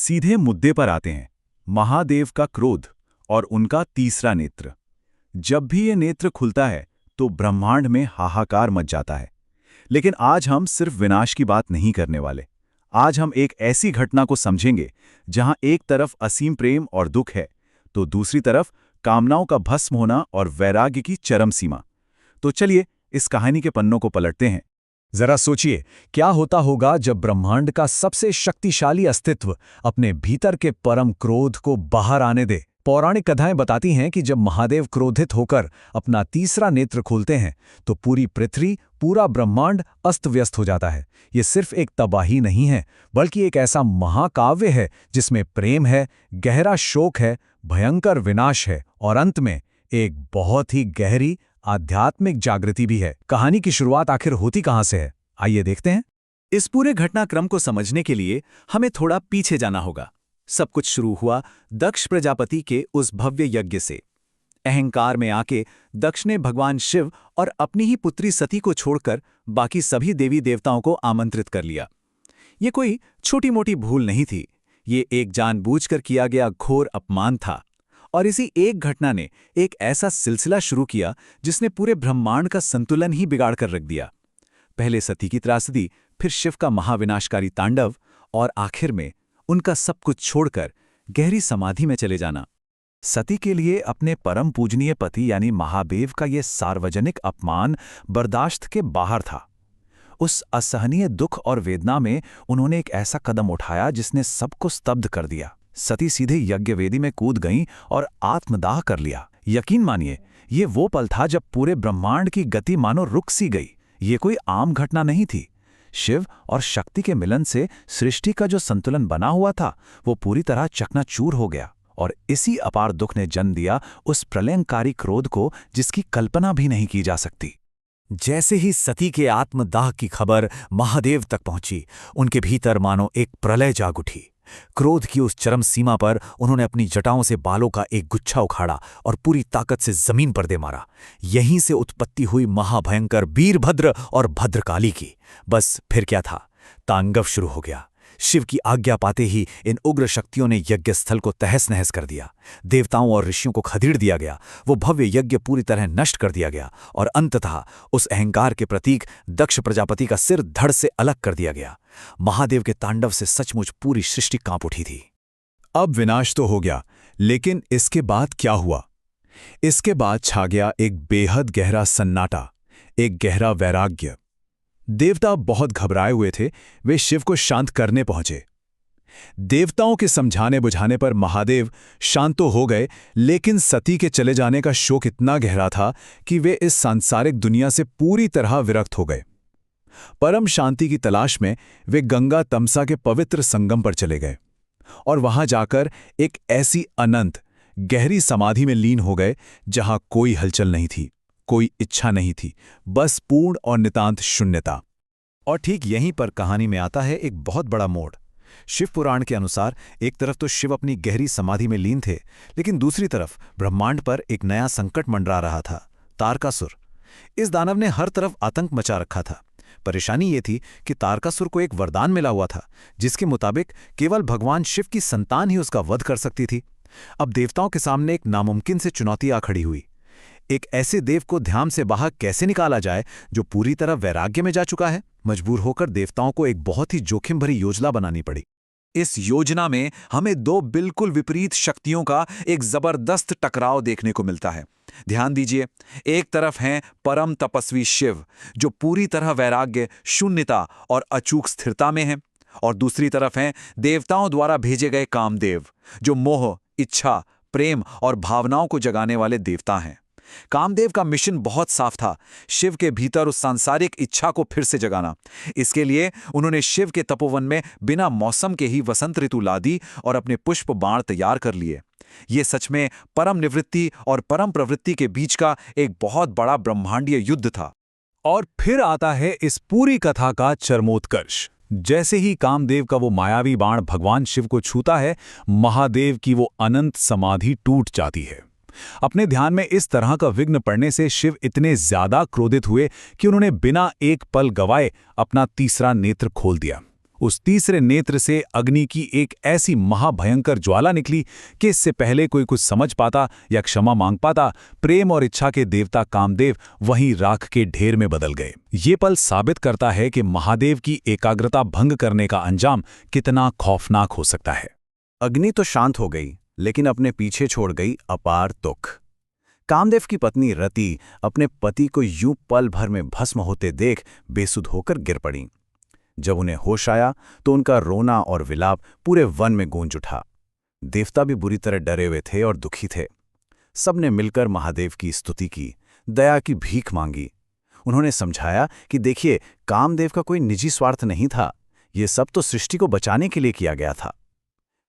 सीधे मुद्दे पर आते हैं। महादेव का क्रोध और उनका तीसरा नेत्र। जब भी ये नेत्र खुलता है तो ब्रह्मांड में हाहाकार मच जाता है। लेकिन आज हम सिर्फ विनाश की बात नहीं करने वाले। आज हम एक ऐसी घटना को समझेंगे जहां एक तरफ असीम प्रेम और दुख है, तो दूसरी तरफ कामनाओं का भस्म होना और वैराग्य की चरम सीमा। तो चलिए इस कहानी के पन्नों को पलटते हैं। जरा सोचिए, क्या होता होगा जब ब्रह्मांड का सबसे शक्तिशाली अस्तित्व अपने भीतर के परम क्रोध को बाहर आने दे। पौराणिक कथाएं बताती हैं कि जब महादेव क्रोधित होकर अपना तीसरा नेत्र खोलते हैं तो पूरी पृथ्वी, पूरा ब्रह्मांड अस्त व्यस्त हो जाता है। ये सिर्फ एक तबाही नहीं है, बल्कि एक ऐसा महाकाव्य है जिसमें प्रेम है, गहरा शोक है, भयंकर विनाश है और अंत में एक बहुत ही गहरी आध्यात्मिक जागृति भी है। कहानी की शुरुआत आखिर होती कहां से है, आइए देखते हैं। इस पूरे घटनाक्रम को समझने के लिए हमें थोड़ा पीछे जाना होगा। सब कुछ शुरू हुआ दक्ष प्रजापति के उस भव्य यज्ञ से। अहंकार में आके दक्ष ने भगवान शिव और अपनी ही पुत्री सती को छोड़कर बाकी सभी देवी देवताओं को आमंत्रित कर लिया। ये कोई छोटी मोटी भूल नहीं थी, ये एक जानबूझकर किया गया घोर अपमान था। और इसी एक घटना ने एक ऐसा सिलसिला शुरू किया जिसने पूरे ब्रह्मांड का संतुलन ही बिगाड़ कर रख दिया। पहले सती की त्रासदी, फिर शिव का महाविनाशकारी तांडव और आखिर में उनका सब कुछ छोड़कर गहरी समाधि में चले जाना। सती के लिए अपने परम पूजनीय पति यानी महादेव का ये सार्वजनिक अपमान बर्दाश्त के बाहर था। उस असहनीय दुख और वेदना में उन्होंने एक ऐसा कदम उठाया जिसने सबको स्तब्ध कर दिया। सती सीधे यज्ञवेदी में कूद गईं और आत्मदाह कर लिया। यकीन मानिए, ये वो पल था जब पूरे ब्रह्मांड की गति मानो रुक सी गई। ये कोई आम घटना नहीं थी। शिव और शक्ति के मिलन से सृष्टि का जो संतुलन बना हुआ था वो पूरी तरह चकनाचूर हो गया। और इसी अपार दुख ने जन्म दिया उस प्रलयंकारी क्रोध को जिसकी कल्पना भी नहीं की जा सकती। जैसे ही सती के आत्मदाह की खबर महादेव तक पहुंची, उनके भीतर मानो एक प्रलय जाग उठी। क्रोध की उस चरम सीमा पर उन्होंने अपनी जटाओं से बालों का एक गुच्छा उखाड़ा और पूरी ताकत से जमीन पर दे मारा। यहीं से उत्पत्ति हुई महाभयंकर वीरभद्र और भद्रकाली की। बस फिर क्या था, तांडव शुरू हो गया। शिव की आज्ञा पाते ही इन उग्र शक्तियों ने यज्ञ स्थल को तहस नहस कर दिया। देवताओं और ऋषियों को खदेड़ दिया गया। वो भव्य यज्ञ पूरी तरह नष्ट कर दिया गया और अंततः उस अहंकार के प्रतीक दक्ष प्रजापति का सिर धड़ से अलग कर दिया गया। महादेव के तांडव से सचमुच पूरी सृष्टि कांप उठी थी। अब विनाश तो हो गया, लेकिन इसके बाद क्या हुआ? इसके बाद छा गया एक बेहद गहरा सन्नाटा, एक गहरा वैराग्य। देवता बहुत घबराए हुए थे। वे शिव को शांत करने पहुंचे। देवताओं के समझाने बुझाने पर महादेव शांत तो हो गए, लेकिन सती के चले जाने का शोक इतना गहरा था कि वे इस सांसारिक दुनिया से पूरी तरह विरक्त हो गए। परम शांति की तलाश में वे गंगा तमसा के पवित्र संगम पर चले गए और वहां जाकर एक ऐसी अनंत गहरी समाधि में लीन हो गए जहां कोई हलचल नहीं थी, कोई इच्छा नहीं थी, बस पूर्ण और नितांत शून्यता। और ठीक यहीं पर कहानी में आता है एक बहुत बड़ा मोड़। शिव पुराण के अनुसार एक तरफ तो शिव अपनी गहरी समाधि में लीन थे, लेकिन दूसरी तरफ ब्रह्मांड पर एक नया संकट मंडरा रहा था, तारकासुर। इस दानव ने हर तरफ आतंक मचा रखा था। परेशानी ये थी कि तारकासुर को एक वरदान मिला हुआ था जिसके मुताबिक केवल भगवान शिव की संतान ही उसका वध कर सकती थी। अब देवताओं के सामने एक नामुमकिन से चुनौती आ खड़ी हुई। एक ऐसे देव को ध्यान से बाहर कैसे निकाला जाए जो पूरी तरह वैराग्य में जा चुका है? मजबूर होकर देवताओं को एक बहुत ही जोखिम भरी योजना बनानी पड़ी। इस योजना में हमें दो बिल्कुल विपरीत शक्तियों का एक जबरदस्त टकराव देखने को मिलता है। ध्यान दीजिए, एक तरफ हैं परम तपस्वी शिव जो पूरी तरह वैराग्य, शून्यता और अचूक स्थिरता में हैं, और दूसरी तरफ हैं देवताओं द्वारा भेजे गए कामदेव जो मोह, इच्छा, प्रेम और भावनाओं को जगाने वाले देवता हैं। कामदेव का मिशन बहुत साफ था, शिव के भीतर उस सांसारिक इच्छा को फिर से जगाना। इसके लिए उन्होंने शिव के तपोवन में बिना मौसम के ही वसंत ऋतु ला दी और अपने पुष्प बाण तैयार कर लिए। ये सच में परम निवृत्ति और परम प्रवृत्ति के बीच का एक बहुत बड़ा ब्रह्मांडीय युद्ध था। और फिर आता है इस पूरी कथा का चरमोत्कर्ष। जैसे ही कामदेव का वो मायावी बाण भगवान शिव को छूता है, महादेव की वो अनंत समाधि टूट जाती है। अपने ध्यान में इस तरह का विघ्न पड़ने से शिव इतने ज्यादा क्रोधित हुए कि उन्होंने बिना एक पल गवाए अपना तीसरा नेत्र खोल दिया। उस तीसरे नेत्र से अग्नि की एक ऐसी महाभयंकर ज्वाला निकली कि इससे पहले कोई कुछ समझ पाता या क्षमा मांग पाता, प्रेम और इच्छा के देवता कामदेव वहीं राख के ढेर में बदल गए। ये पल साबित करता है कि महादेव की एकाग्रता भंग करने का अंजाम कितना खौफनाक हो सकता है। अग्नि तो शांत हो गई, लेकिन अपने पीछे छोड़ गई अपार दुख। कामदेव की पत्नी रति अपने पति को यूं पल भर में भस्म होते देख बेसुध होकर गिर पड़ी। जब उन्हें होश आया तो उनका रोना और विलाप पूरे वन में गूंज उठा। देवता भी बुरी तरह डरे हुए थे और दुखी थे। सबने मिलकर महादेव की स्तुति की, दया की भीख मांगी। उन्होंने समझाया कि देखिए, कामदेव का कोई निजी स्वार्थ नहीं था, ये सब तो सृष्टि को बचाने के लिए किया गया था।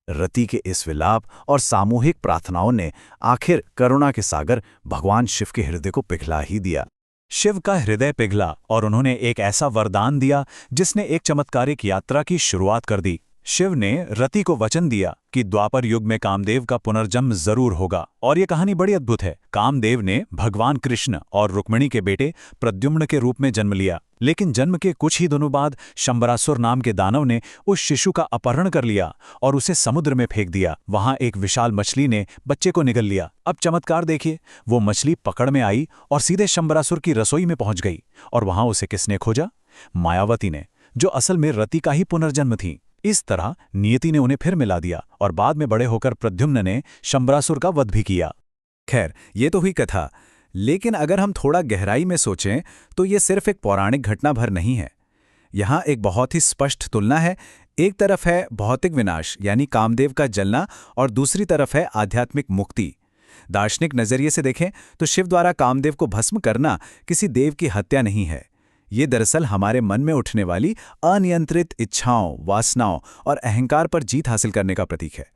रति के इस विलाप और सामूहिक प्रार्थनाओं ने आखिर करुणा के सागर भगवान शिव के हृदय को पिघला ही दिया। शिव का हृदय पिघला और उन्होंने एक ऐसा वरदान दिया जिसने एक चमत्कारिक यात्रा की शुरुआत कर दी। शिव ने रति को वचन दिया कि द्वापर युग में कामदेव का पुनर्जन्म जरूर होगा। और ये कहानी बड़ी अद्भुत है। कामदेव ने भगवान कृष्ण और रुक्मिणी के बेटे प्रद्युम्न के रूप में जन्म लिया, लेकिन जन्म के कुछ ही दिनों बाद शंबरासुर नाम के दानव ने उस शिशु का अपहरण कर लिया और उसे समुद्र में फेंक दिया। वहां एक विशाल मछली ने बच्चे को निगल लिया। अब चमत्कार देखिए, वो मछली पकड़ में आई और सीधे शंबरासुर की रसोई में पहुंच गई। और वहां उसे किसने खोजा? मायावती ने, जो असल में रति का ही पुनर्जन्म थी। इस तरह नियति ने उन्हें फिर मिला दिया और बाद में बड़े होकर प्रद्युम्न ने शंबरासुर का वध भी किया। खैर, ये तो हुई कथा, लेकिन अगर हम थोड़ा गहराई में सोचें तो ये सिर्फ एक पौराणिक घटना भर नहीं है। यहाँ एक बहुत ही स्पष्ट तुलना है। एक तरफ है भौतिक विनाश यानी कामदेव का जलना, और दूसरी तरफ है आध्यात्मिक मुक्ति। दार्शनिक नजरिए से देखें तो शिव द्वारा कामदेव को भस्म करना किसी देव की हत्या नहीं है। ये दरअसल हमारे मन में उठने वाली अनियंत्रित इच्छाओं, वासनाओं और अहंकार पर जीत हासिल करने का प्रतीक है।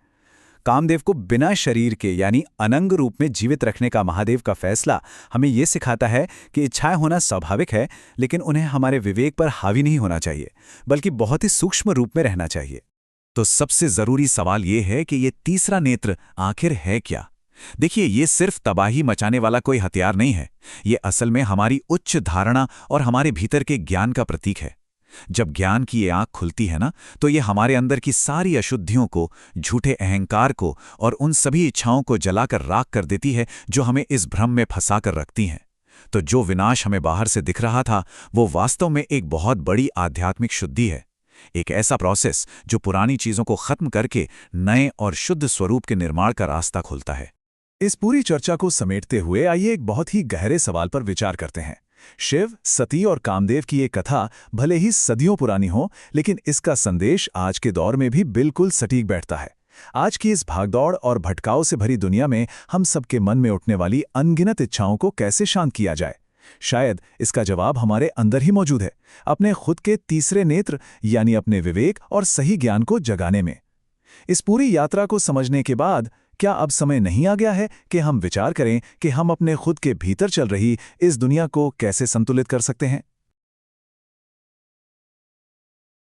कामदेव को बिना शरीर के यानी अनंग रूप में जीवित रखने का महादेव का फैसला हमें ये सिखाता है कि इच्छाएं होना स्वाभाविक है, लेकिन उन्हें हमारे विवेक पर हावी नहीं होना चाहिए, बल्कि बहुत ही सूक्ष्म रूप में रहना चाहिए। तो सबसे जरूरी सवाल ये है कि ये तीसरा नेत्र आखिर है क्या? देखिए, ये सिर्फ तबाही मचाने वाला कोई हथियार नहीं है। ये असल में हमारी उच्च धारणा और हमारे भीतर के ज्ञान का प्रतीक है। जब ज्ञान की ये आंख खुलती है ना, तो ये हमारे अंदर की सारी अशुद्धियों को, झूठे अहंकार को और उन सभी इच्छाओं को जलाकर राख कर देती है जो हमें इस भ्रम में फंसा कर रखती हैं। तो जो विनाश हमें बाहर से दिख रहा था, वो वास्तव में एक बहुत बड़ी आध्यात्मिक शुद्धि है। एक ऐसा प्रोसेस जो पुरानी चीजों को खत्म करके नए और शुद्ध स्वरूप के निर्माण का रास्ता खोलता है। इस पूरी चर्चा को समेटते हुए आइए एक बहुत ही गहरे सवाल पर विचार करते हैं। शिव, सती और कामदेव की ये कथा भले ही सदियों पुरानी हो, लेकिन इसका संदेश आज के दौर में भी बिल्कुल सटीक बैठता है। आज की इस भागदौड़ और भटकाव से भरी दुनिया में हम सबके मन में उठने वाली अनगिनत इच्छाओं को कैसे शांत किया जाए? शायद इसका जवाब हमारे अंदर ही मौजूद है, अपने खुद के तीसरे नेत्र यानी अपने विवेक और सही ज्ञान को जगाने में। इस पूरी यात्रा को समझने के बाद क्या अब समय नहीं आ गया है कि हम विचार करें कि हम अपने खुद के भीतर चल रही इस दुनिया को कैसे संतुलित कर सकते हैं?